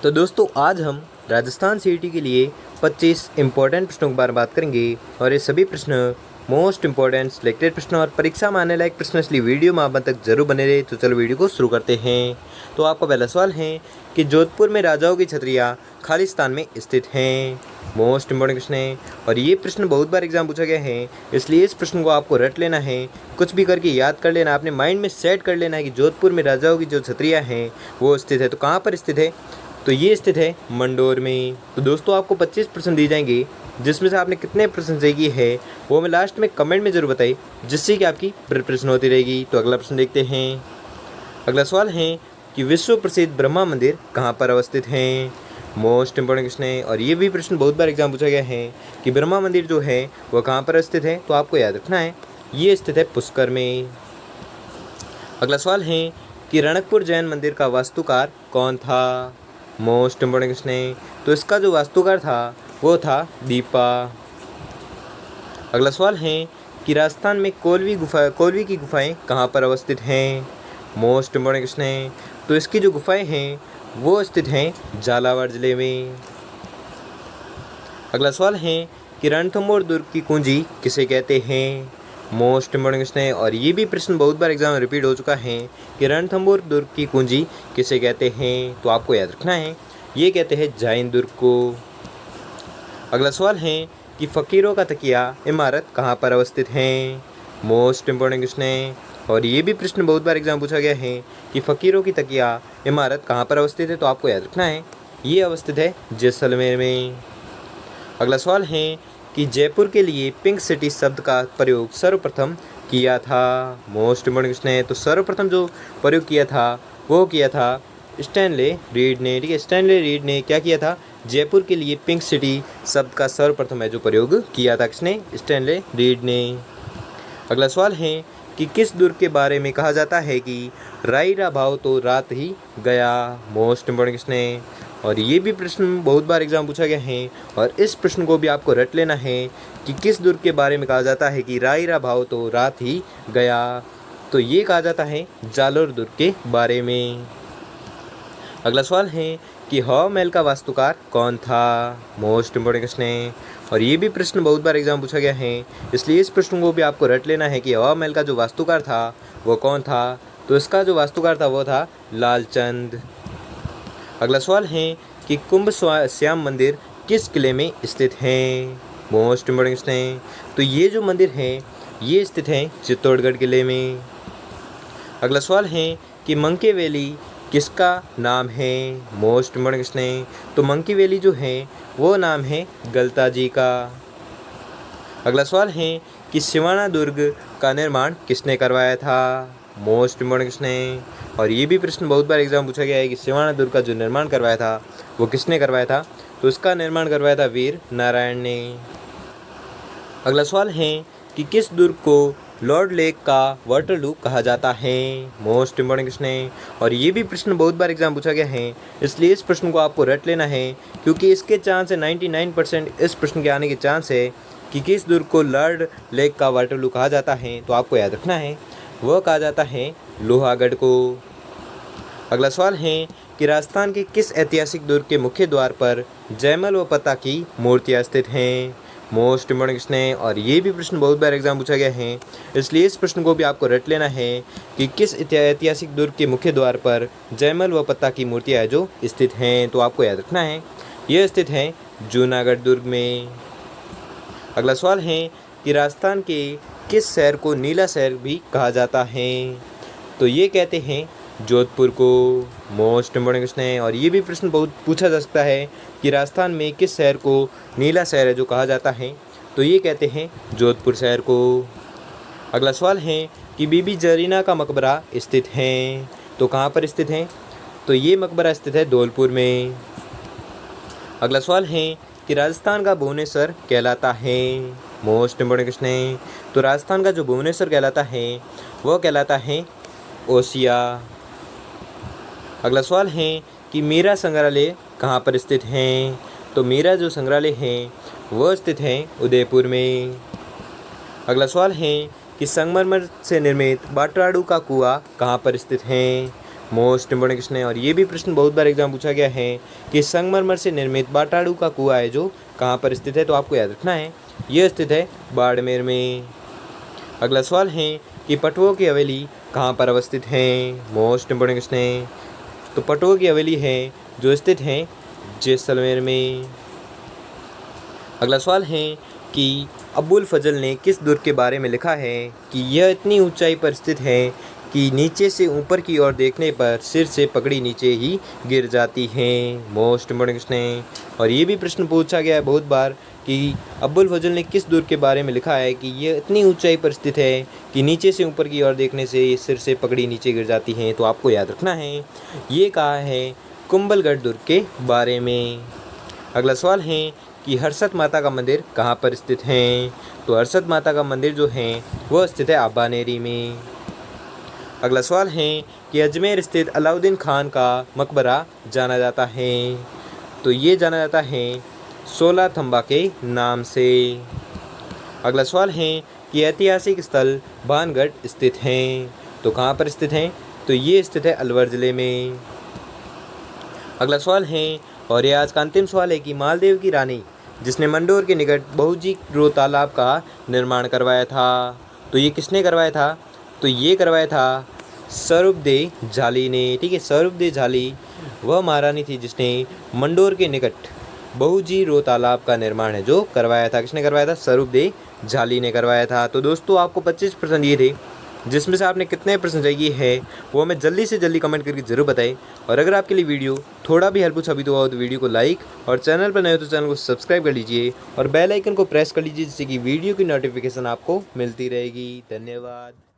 तो दोस्तों आज हम राजस्थान सीईटी के लिए 25 इम्पोर्टेंट प्रश्नों के बारे में बात करेंगे और ये सभी प्रश्न मोस्ट इम्पोर्टेंट सिलेक्टेड प्रश्न और परीक्षा में आने लायक प्रश्न, इसलिए वीडियो में आप अंत तक जरूर बने रहे। तो चलो वीडियो को शुरू करते हैं। तो आपका पहला सवाल है कि जोधपुर में राजाओं की छतरियाँ खालिस्तान में स्थित हैं। मोस्ट इम्पोर्टेंट क्वेश्चन है और ये प्रश्न बहुत बार एग्जाम पूछा गया है, इसलिए इस प्रश्न को आपको रट लेना है, कुछ भी करके याद कर लेना, अपने माइंड में सेट कर लेना है कि जोधपुर में राजाओं की जो छतरियाँ हैं वो स्थित है। तो कहाँ पर स्थित है? तो ये स्थित है मंडोर में। तो दोस्तों आपको 25% दी जाएंगे, जिसमें से आपने कितने प्रश्न सही किए हैं वो मैं लास्ट में कमेंट में ज़रूर बताइए, जिससे कि आपकी प्रिपरेशन होती रहेगी। तो अगला प्रश्न देखते हैं। अगला सवाल है कि विश्व प्रसिद्ध ब्रह्मा मंदिर कहाँ पर अवस्थित हैं। मोस्ट इम्पोर्टेंट क्वेश्चन है और ये भी प्रश्न बहुत बार एग्जाम पूछा गया है कि ब्रह्मा मंदिर जो है वह कहाँ पर स्थित है। तो आपको याद रखना है ये स्थित है पुष्कर में। अगला सवाल है कि रणकपुर जैन मंदिर का वास्तुकार कौन था। मोस्ट इम्पोर्टेंट क्वेश्चन है, तो इसका जो वास्तुकार था वो था दीपा। अगला सवाल है कि राजस्थान में कोलवी की गुफाएं कहाँ पर अवस्थित हैं। मोस्ट इम्पोर्टेंट क्वेश्चन है, तो इसकी जो गुफाएं हैं वो स्थित हैं झालावाड़ जिले में। अगला सवाल है कि रणथंभौर दुर्ग की कुंजी किसे कहते हैं। मोस्ट इम्पोर्टेंट क्वेश्चन है और ये भी प्रश्न बहुत बार एग्जाम में रिपीट हो चुका है कि रणथंभौर दुर्ग की कुंजी किसे कहते हैं। तो आपको याद रखना है ये कहते हैं जैन दुर्ग को। अगला सवाल है कि फ़कीरों का तकिया इमारत कहाँ पर अवस्थित है। मोस्ट इम्पोर्टेंट क्वेश्चन है और ये भी प्रश्न बहुत बार एग्जाम पूछा गया है कि फ़कीरों की तकिया इमारत कहाँ पर अवस्थित है। तो आपको याद रखना है ये अवस्थित है जैसलमेर में। अगला सवाल है कि जयपुर के लिए पिंक सिटी शब्द का प्रयोग सर्वप्रथम किया था। मोस्ट इम्पोर्टेंट क्वेश्चन है, तो सर्वप्रथम जो प्रयोग किया था वो किया था स्टैनले रीड ने। ठीक है, स्टैनले रीड ने क्या किया था, जयपुर के लिए पिंक सिटी शब्द का सर्वप्रथम है जो प्रयोग किया था किसने, स्टैनले रीड ने। अगला सवाल है कि किस दुर्ग के बारे में कहा जाता है कि रायरा भाव तो रात ही गया। मोस्ट इम्पोर्टेंट क्वेश्चन है और ये भी प्रश्न बहुत बार एग्जाम पूछा गया है और इस प्रश्न को भी आपको रट लेना है कि किस दुर्ग के बारे में कहा जाता है कि रायरा भाव तो रात ही गया। तो ये कहा जाता है जालोर दुर्ग के बारे में। अगला सवाल है कि हवा महल का वास्तुकार कौन था। मोस्ट इम्पोर्टेंट क्वेश्चन है और ये भी प्रश्न बहुत बार एग्जाम पूछा गया है, इसलिए इस प्रश्न को भी आपको रट लेना है कि हवा महल का जो वास्तुकार था वो कौन था। तो इसका जो वास्तुकार था वो था लालचंद। अगला सवाल है कि कुंभ श्याम मंदिर किस किले में स्थित है। मोस्ट इम्पोर्टेंट क्वेश्चन है, तो ये जो मंदिर है ये स्थित है चित्तौड़गढ़ किले में। अगला सवाल है कि मंकी वैली किसका नाम है। मोस्ट इम्पोर्टेंट क्वेश्चन है, तो मंकी वैली जो है वो नाम है गलता जी का। अगला सवाल है कि सिवाना दुर्ग का निर्माण किसने करवाया था। मोस्ट इम्पोर्टेंट क्वेश्चन है और ये भी प्रश्न बहुत बार एग्जाम पूछा गया है कि सिवाना दुर्ग का जो निर्माण करवाया था वो किसने करवाया था। तो इसका निर्माण करवाया था वीर नारायण ने। अगला सवाल है कि किस दुर्ग को लॉर्ड लेक का वाटरलू कहा जाता है। मोस्ट इम्पोर्टेंट क्वेश्चन है और ये भी प्रश्न बहुत बार एग्जाम पूछा गया है, इसलिए इस प्रश्न को आपको रट लेना है क्योंकि इसके चांस है 99% इस प्रश्न के आने के चांस है कि किस दुर्ग को लॉर्ड लेक का वाटरलू कहा जाता है। तो आपको याद रखना है वह कहा जाता है लोहागढ़ को। अगला सवाल है कि राजस्थान के किस ऐतिहासिक दुर्ग के मुख्य द्वार पर जयमल व पता की मूर्तियाँ स्थित हैं। मोस्ट इम्पोर्टेंट क्वेश्चन है और ये भी प्रश्न बहुत बार एग्जाम पूछा गया है, इसलिए इस प्रश्न को भी आपको रट लेना है कि किस ऐतिहासिक दुर्ग के मुख्य द्वार पर जयमल व पता की मूर्तियाँ जो स्थित हैं। तो आपको याद रखना है ये स्थित हैं जूनागढ़ दुर्ग में। अगला सवाल है कि राजस्थान के किस शहर को नीला शहर भी कहा जाता है। तो ये कहते हैं जोधपुर को। मोस्ट इम्पोर्टेंट क्वेश्चन है और ये भी प्रश्न बहुत पूछा जा सकता है कि राजस्थान में किस शहर को नीला शहर है जो कहा जाता है। तो ये कहते हैं जोधपुर शहर को। अगला सवाल है कि बीबी जरीना का मकबरा स्थित है। तो कहाँ पर स्थित है, तो ये मकबरा स्थित है धौलपुर में। अगला सवाल है कि राजस्थान का भुवनेश्वर कहलाता है। मोस्ट इम्पोर्टेंट क्वेश्चन है, तो राजस्थान का जो भुवनेश्वर कहलाता है वो कहलाता है ओसिया। अगला सवाल है कि मीरा संग्रहालय कहाँ पर स्थित हैं। तो मीरा जो संग्रहालय है वह स्थित है उदयपुर में। अगला सवाल है कि संगमरमर से निर्मित बाटराडू का कुआं कहाँ पर स्थित है। मोस्ट इम्पोर्टेंट क्वेश्चन है और ये भी प्रश्न बहुत बार एग्जाम पूछा गया है कि संगमरमर से निर्मित बाटाड़ू का कुआं है जो कहाँ पर स्थित है, तो आपको याद रखना है यह स्थित है बाड़मेर में। अगला सवाल है कि पटुओं की हवेली कहाँ पर अवस्थित है, मोस्ट इम्पोर्टेंट क्वेश्चन है। तो पटुओं की हवेली है जो स्थित है जैसलमेर में। अगला सवाल है कि अबुल फजल ने किस दुर्ग के बारे में लिखा है कि यह इतनी ऊंचाई पर स्थित है कि नीचे से ऊपर की ओर देखने पर सिर से पगड़ी नीचे ही गिर जाती है, मोस्ट इम्पोर्टेंट क्वेश्चन है। और ये भी प्रश्न पूछा गया है बहुत बार कि अबुल फजल ने किस दुर्ग के बारे में लिखा है कि यह इतनी ऊंचाई पर स्थित है कि नीचे से ऊपर की ओर देखने से सिर से पगड़ी नीचे गिर जाती है, तो आपको याद रखना है ये कहा है कुंभलगढ़ दुर्ग के बारे में। अगला सवाल है कि हर्षद माता का मंदिर कहाँ पर स्थित है, तो हर्षद माता का मंदिर जो है वह स्थित है आबानेरी में। अगला सवाल है कि अजमेर स्थित अलाउद्दीन खान का मकबरा जाना जाता है, तो ये जाना जाता है 16 थंबा के नाम से। अगला सवाल है कि ऐतिहासिक स्थल भानगढ़ स्थित हैं, तो कहाँ पर स्थित हैं, तो ये स्थित है अलवर ज़िले में। अगला सवाल है और ये आज का अंतिम सवाल है कि मालदेव की रानी जिसने मंडोर के निकट बहुजी रो तालाब का निर्माण करवाया था, तो ये किसने करवाया था, तो ये करवाया था सर्वदे झाली ने। ठीक है, सर्वदे झाली वह महारानी थी जिसने मंडोर के निकट बहुजी रो तालाब का निर्माण है जो करवाया था। किसने करवाया था, सर्वदे झाली ने करवाया था। तो दोस्तों आपको 25 प्रश्न दिए थे, जिसमें से आपने कितने प्रश्न चाहिए है वो हमें जल्दी से जल्दी कमेंट करके ज़रूर बताएं। और अगर आपके लिए वीडियो थोड़ा भी हेल्पफुल साबित हुआ हो तो वीडियो को लाइक और चैनल पर नए हो तो चैनल को सब्सक्राइब कर लीजिए और बेल आइकन को प्रेस कर लीजिए जिससे कि वीडियो की नोटिफिकेशन आपको मिलती रहेगी। धन्यवाद।